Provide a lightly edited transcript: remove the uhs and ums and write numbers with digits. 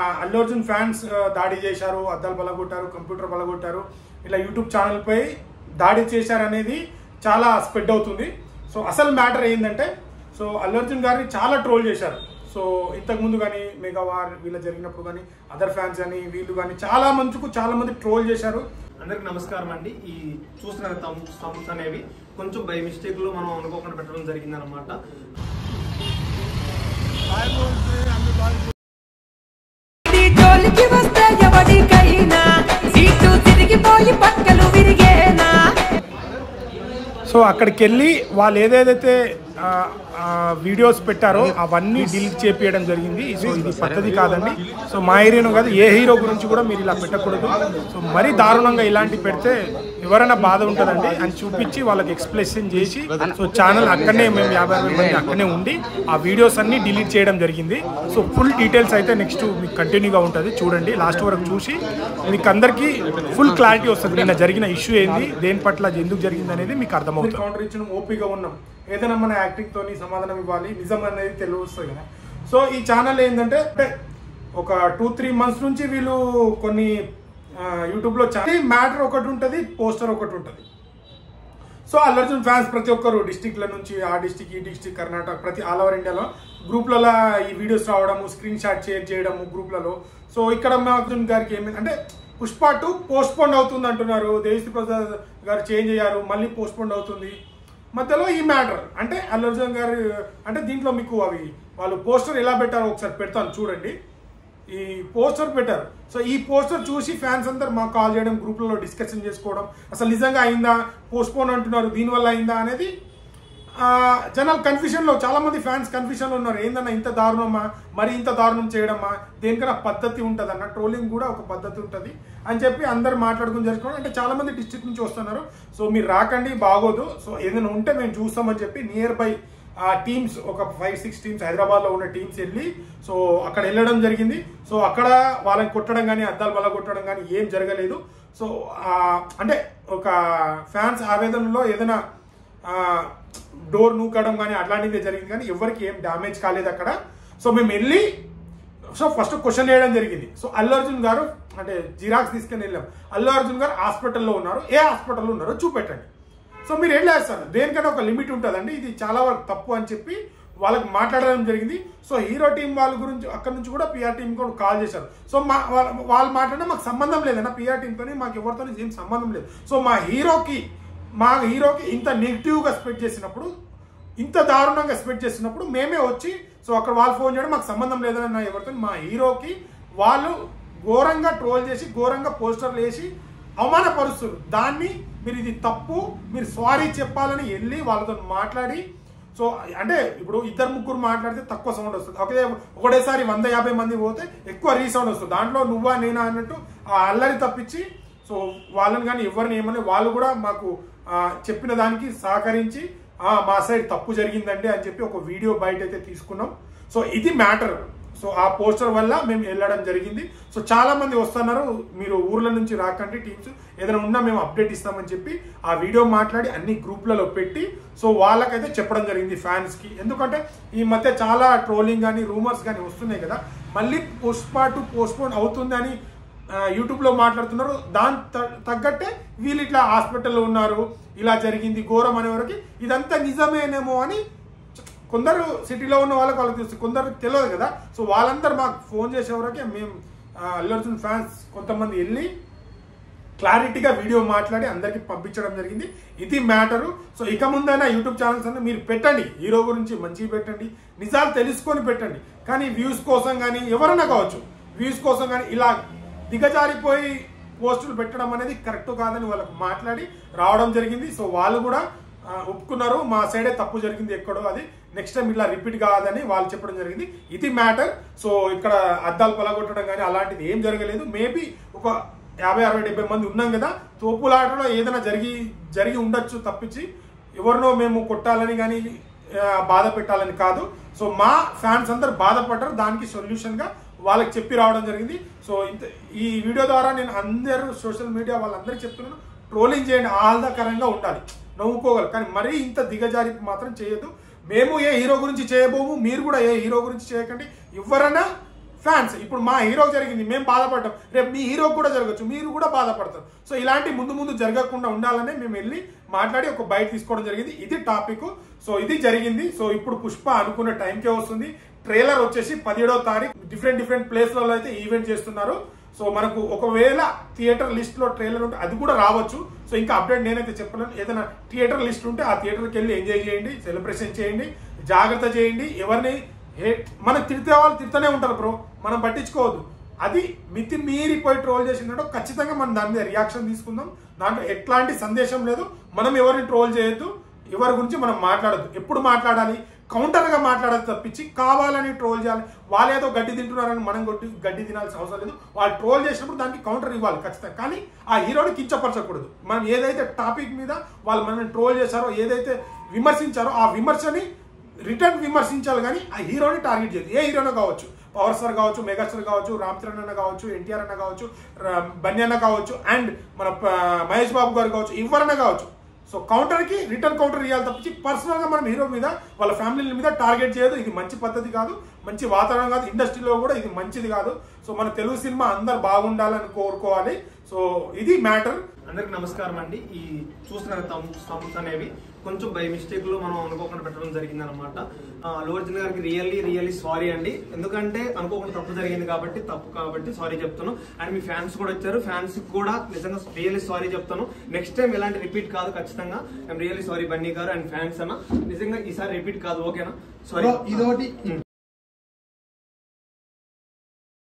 Allu Arjun fans దాడి చేశారు, అద్దాలు పలగొట్టారు, కంప్యూటర్ పలగొట్టారు, ఇలా యూట్యూబ్ ఛానల్పై దాడి చేశారనేది చాలా స్ప్రెడ్ అవుతుంది. సో అసలు మ్యాటర్ ఏంటంటే, సో అల్లు అర్జున్ గారిని చాలా ట్రోల్ చేశారు. సో ఇంతకుముందు కానీ మెగావార్ వీళ్ళ జరిగినప్పుడు కానీ అదర్ ఫ్యాన్స్ కానీ వీళ్ళు కానీ చాలా మంది ట్రోల్ చేశారు. అందరికి నమస్కారం అండి. ఈ చూస్తున్న థంబ్స్ అనేవి కొంచెం బై మిస్టేక్ లో మనం అనుకోకుండా పెట్టడం జరిగింది అనమాట. సో అక్కడికి వెళ్ళి వాళ్ళు ఏదైతే వీడియోస్ పెట్టారో అవన్నీ డిలీట్ చేపియడం జరిగింది. సో ఇది పద్ధతి కాదండి. సో మా ఏరియాను కాదు, ఏ హీరో గురించి కూడా మీరు ఇలా పెట్టకూడదు. సో మరీ దారుణంగా ఇలాంటి పెడితే ఎవరైనా బాధ ఉంటుందండి అని చూపించి వాళ్ళకి ఎక్స్ప్లెయిన్ చేసి, సో ఛానల్ అక్కడనే మేము 50 మంది అక్కడనే ఉండి ఆ వీడియోస్ అన్నీ డిలీట్ చేయడం జరిగింది. సో ఫుల్ డీటెయిల్స్ అయితే నెక్స్ట్ మీకు కంటిన్యూగా ఉంటుంది, చూడండి లాస్ట్ వరకు చూసి మీకు అందరికీ ఫుల్ క్లారిటీ వస్తుంది. నిన్న జరిగిన ఇష్యూ ఏంది, దేని పట్ల ఎందుకు జరిగింది అనేది మీకు అర్థమవుతుంది. కౌంటర్ ఇచ్చిన ఓపికగా ఉన్నాం, ఏదైనా మన యాక్టింగ్తో సమాధానం ఇవ్వాలి, నిజం అనేది తెలుస్తుంది కదా. సో ఈ ఛానల్ ఏంటంటే ఒక 2-3 months నుంచి వీళ్ళు కొన్ని యూట్యూబ్లో మ్యాటర్ ఒకటి ఉంటుంది, పోస్టర్ ఒకటి ఉంటుంది. సో అల్లు అర్జున్ ఫ్యాన్స్ ప్రతి ఒక్కరు డిస్టిక్ల నుంచి ఆ డిస్టిక్ ఈ డిస్టిక్ కర్ణాటక ప్రతి ఆల్ ఓవర్ ఇండియాలో గ్రూప్లలో ఈ వీడియోస్ రావడము, స్క్రీన్ షాట్ షేర్ చేయడము గ్రూప్లలో. సో ఇక్కడ అర్జున్ గారికి ఏమైంది అంటే పుష్ప 2 పోస్ట్పోన్ అవుతుంది అంటున్నారు. దేవిశ్రీ ప్రసాద్ గారు చేంజ్ అయ్యారు, మళ్ళీ పోస్ట్పోన్ అవుతుంది. మధ్యలో ఈ మ్యాటర్ అంటే అల్లు అర్జున్ గారు అంటే దీంట్లో మీకు వాళ్ళు పోస్టర్ ఎలా పెట్టారో ఒకసారి పెడతాను చూడండి. ఈ పోస్టర్ పెట్టారు. సో ఈ పోస్టర్ చూసి ఫ్యాన్స్ అందరు మాకు కాల్ చేయడం, గ్రూప్లలో డిస్కషన్ చేసుకోవడం, అసలు నిజంగా అయిందా, పోస్ట్పోన్ అంటున్నారు, దీనివల్ల అయిందా అనేది జనాలు కన్ఫ్యూషన్లో, చాలామంది ఫ్యాన్స్ కన్ఫ్యూషన్లో ఉన్నారు. ఏందన్నా ఇంత దారుణమా, మరి ఇంత దారుణం చేయడమా, దేనికైనా పద్ధతి ఉంటుంది అన్న, ట్రోలింగ్ కూడా ఒక పద్ధతి ఉంటుంది అని చెప్పి అందరు మాట్లాడుకుని జరుపుకోవడం. అంటే చాలామంది డిస్ట్రిక్ట్ నుంచి వస్తున్నారు. సో మీరు రాకండి, బాగోదు, సో ఏదైనా ఉంటే మేము చూస్తామని చెప్పి నియర్ బై టీమ్స్ ఒక 5-6 టీమ్స్ హైదరాబాద్లో ఉన్న టీమ్స్ వెళ్ళి సో అక్కడ వెళ్ళడం జరిగింది. సో అక్కడ వాళ్ళని కొట్టడం కానీ అద్దాలు వల్ల కొట్టడం కానీ ఏం జరగలేదు. సో అంటే ఒక ఫ్యాన్స్ ఆవేదనలో ఏదైనా డోర్ నూకడం కానీ అట్లాంటిదే జరిగింది, కానీ ఎవరికి ఏం డ్యామేజ్ కాలేదు అక్కడ. సో మేము వెళ్ళి సో ఫస్ట్ క్వశ్చన్ వేయడం జరిగింది. సో అల్లు అర్జున్ గారు అంటే జిరాక్స్ తీసుకుని వెళ్ళాం. అల్లు అర్జున్ గారు హాస్పిటల్లో ఉన్నారు, ఏ హాస్పిటల్లో ఉన్నారో చూపెట్టండి. సో మీరు ఏం చేస్తారు, దేనికైనా ఒక లిమిట్ ఉంటుందండి, ఇది చాలా వరకు తప్పు అని చెప్పి వాళ్ళకి మాట్లాడడం జరిగింది. సో హీరో టీం వాళ్ళ గురించి అక్కడ నుంచి కూడా పిఆర్ టీం కూడా కాల్ చేశారు. సో వాళ్ళు మాట్లాడినా మాకు సంబంధం లేదన్న, పిఆర్ టీంతో మాకు ఎవరితో ఏం సంబంధం లేదు. సో మా హీరోకి ఇంత నెగిటివ్గా స్ప్రెడ్ చేసినప్పుడు, ఇంత దారుణంగా స్ప్రెడ్ చేసినప్పుడు మేమే వచ్చి సో అక్కడ వాళ్ళు ఫోన్ చేయడం మాకు సంబంధం లేదని ఎవరితో, మా హీరోకి వాళ్ళు ఘోరంగా ట్రోల్ చేసి ఘోరంగా పోస్టర్లు వేసి అవమానపరుస్తారు. దాన్ని మీరు ఇది తప్పు, మీరు సారీ చెప్పాలని వెళ్ళి వాళ్ళతో మాట్లాడి, సో అంటే ఇప్పుడు 2-3 మాట్లాడితే తక్కువ సౌండ్ వస్తుంది, ఒకటేసారి 150 మంది పోతే ఎక్కువ రీసౌండ్ వస్తుంది. దాంట్లో నువ్వా నేనా అన్నట్టు ఆ అల్లరి తప్పించి సో వాళ్ళని కానీ ఎవరిని ఏమని వాళ్ళు కూడా మాకు చెప్పిన దానికి సహకరించి మా సైడ్ తప్పు జరిగిందండి అని చెప్పి ఒక వీడియో బయట అయితే తీసుకున్నాం. సో ఇది మ్యాటర్. సో ఆ పోస్టర్ వల్ల మేము వెళ్ళడం జరిగింది. సో చాలా మంది వస్తున్నారు, మీరు ఊర్ల నుంచి రాకండి, టీమ్స్ ఏదైనా ఉన్నా మేము అప్డేట్ ఇస్తామని చెప్పి ఆ వీడియో మాట్లాడి అన్ని గ్రూప్లలో పెట్టి సో వాళ్ళకైతే చెప్పడం జరిగింది ఫ్యాన్స్కి. ఎందుకంటే ఈ మధ్య చాలా ట్రోలింగ్ కానీ రూమర్స్ కానీ వస్తున్నాయి కదా, మళ్ళీ పుష్ప 2 పోస్ట్పోన్ అవుతుంది అని యూట్యూబ్లో మాట్లాడుతున్నారు. దాని తగ్గట్టే వీళ్ళు ఇట్లా హాస్పిటల్లో ఉన్నారు, ఇలా జరిగింది ఘోరం అనేవరకు ఇదంతా నిజమేనేమో అని కొందరు సిటీలో ఉన్న వాళ్ళకి తెలుసు, కొందరు తెలియదు కదా. సో వాళ్ళందరూ మాకు ఫోన్ చేసేవరకే మేము అల్లు అర్జున్ ఫ్యాన్స్ కొంతమంది వెళ్ళి క్లారిటీగా వీడియో మాట్లాడి అందరికి పంపించడం జరిగింది. ఇది మ్యాటరు. సో ఇక ముందైనా యూట్యూబ్ ఛానల్స్ అన్నీ మీరు పెట్టండి, హీరో గురించి మంచిగా పెట్టండి, నిజాలు తెలుసుకొని పెట్టండి. కానీ వ్యూస్ కోసం కానీ ఎవరైనా కావచ్చు, వ్యూస్ కోసం కానీ ఇలా దిగజారిపోయి పోస్టులు పెట్టడం అనేది కరెక్ట్ కాదని వాళ్ళకు మాట్లాడి రావడం జరిగింది. సో వాళ్ళు కూడా ఒప్పుకున్నారు, మా సైడే తప్పు జరిగింది ఎక్కడో, అది నెక్స్ట్ టైం ఇలా రిపీట్ కాదని వాళ్ళు చెప్పడం జరిగింది. ఇది మ్యాటర్. సో ఇక్కడ అద్దాలు పలగొట్టడం కానీ అలాంటిది ఏం జరగలేదు. మేబీ ఒక 50-60-70 మంది ఉన్నాం కదా, తోపులాటలో ఏదైనా జరిగి ఉండొచ్చు తప్పించి ఎవరినో మేము కొట్టాలని కానీ బాధ పెట్టాలని కాదు. సో మా ఫ్యాన్స్ అందరు బాధపడ్డారు, దానికి సొల్యూషన్గా వాళ్ళకి చెప్పి రావడం జరిగింది. సో ఈ వీడియో ద్వారా నేను అందరూ సోషల్ మీడియా వాళ్ళందరికీ చెప్తున్నాను, ట్రోలింగ్ చేయండి, ఆహ్లాదకరంగా ఉండాలి, నవ్వుకోగలరు, కానీ మరీ ఇంత దిగజారి మాత్రం చేయొద్దు. మేము ఏ హీరో గురించి చేయబోము, మీరు కూడా ఏ హీరో గురించి చేయకండి. ఎవరైనా ఫ్యాన్స్. ఇప్పుడు మా హీరోకి జరిగింది, మేము బాధపడ్డాం, రేపు మీ హీరోకి కూడా జరగచ్చు, మీరు కూడా బాధపడతారు. సో ఇలాంటి ముందు జరగకుండా ఉండాలనే మేము వెళ్ళి మాట్లాడి ఒక బయట తీసుకోవడం జరిగింది. ఇది టాపిక్. సో ఇది జరిగింది. సో ఇప్పుడు పుష్ప అనుకున్న టైంకే వస్తుంది. ట్రైలర్ వచ్చేసి 17వ తారీఖు డిఫరెంట్ ప్లేస్లలో అయితే ఈవెంట్ చేస్తున్నారు. సో మనకు ఒకవేళ థియేటర్ లిస్ట్ లో ట్రైలర్ ఉంటే అది కూడా రావచ్చు. సో ఇంకా అప్డేట్ నేనైతే చెప్పలేను. ఏదైనా థియేటర్ లిస్ట్ ఉంటే ఆ థియేటర్కి వెళ్ళి ఎంజాయ్ చేయండి, సెలబ్రేషన్ చేయండి, జాగ్రత్త చేయండి. ఎవరిని మనకు తిడితే వాళ్ళు తిడుతూనే ఉంటారు బ్రో, మనం పట్టించుకోవద్దు. అది మితి మీరిపోయి ట్రోల్ చేసిందంటే ఖచ్చితంగా మనం దాని మీద రియాక్షన్ తీసుకుందాం. దాంట్లో ఎట్లాంటి సందేశం లేదు. మనం ఎవరిని ట్రోల్ చేయొద్దు, ఎవరి గురించి మనం మాట్లాడద్దు. ఎప్పుడు మాట్లాడాలి, కౌంటర్గా మాట్లాడదు తప్పించి కావాలని ట్రోల్ చేయాలి. వాళ్ళు ఏదో గడ్డి తింటున్నారని మనం గడ్డి తినాల్సిన అవసరం లేదు. వాళ్ళు ట్రోల్ చేసినప్పుడు దానికి కౌంటర్ ఇవ్వాలి ఖచ్చితంగా. కానీ ఆ హీరోని కించపరచకూడదు. మనం ఏదైతే టాపిక్ మీద వాళ్ళు మనల్ని ట్రోల్ చేశారో, ఏదైతే విమర్శించారో ఆ విమర్శని రిటర్న్ విమర్శించాలి. కానీ ఆ హీరోని టార్గెట్ చేయదు. ఏ హీరోనో కావచ్చు, పవర్ స్టార్ కావచ్చు, మెగాస్టార్ కావచ్చు, రామ్ చరణ్ అన్న కావచ్చు, ఎన్టీఆర్ అన్న కావచ్చు, బన్నీ అన్న కావచ్చు, అండ్ మన మహేష్ బాబు గారు కావచ్చు, ఎవరన్నా కావచ్చు. సో కౌంటర్కి రిటర్న్ కౌంటర్ ఇవ్వాలి తప్పించి పర్సనల్గా మనం హీరో మీద వాళ్ళ ఫ్యామిలీ మీద టార్గెట్ చేయదు. ఇది మంచి పద్ధతి కాదు, మంచి వాతావరణం కాదు. ఇండస్ట్రీలో కూడా ఇది మంచిది కాదు. సో మన తెలుగు సినిమా అందరు బాగుండాలని కోరుకోవాలి. సో ఇది మ్యాటర్. అందరికి నమస్కారం అండి. ఈ చూస్తున్న థంబ్స్ అనేవి కొంచెం బై మిస్టేక్ లో మనం అనుకోకుండా పెట్టడం జరిగింది అనమాట. అల్లు అర్జున్ గారికి రియల్లీ సారీ అండి. ఎందుకంటే అనుకోకుండా తప్పు కాబట్టి సారీ చెప్తాను. అండ్ మీ ఫ్యాన్స్ కూడా వచ్చారు, ఫ్యాన్స్ కూడా నిజంగా రియల్లీ సారీ చెప్తాను. నెక్స్ట్ టైం ఇలాంటి రిపీట్ కాదు ఖచ్చితంగా. ఐఎమ్ రియల్లీ సారీ బన్నీ గారు అండ్ ఫ్యాన్స్ అన్న, నిజంగా ఈసారి రిపీట్ కాదు, ఓకేనా? సారీ. ఇదోటి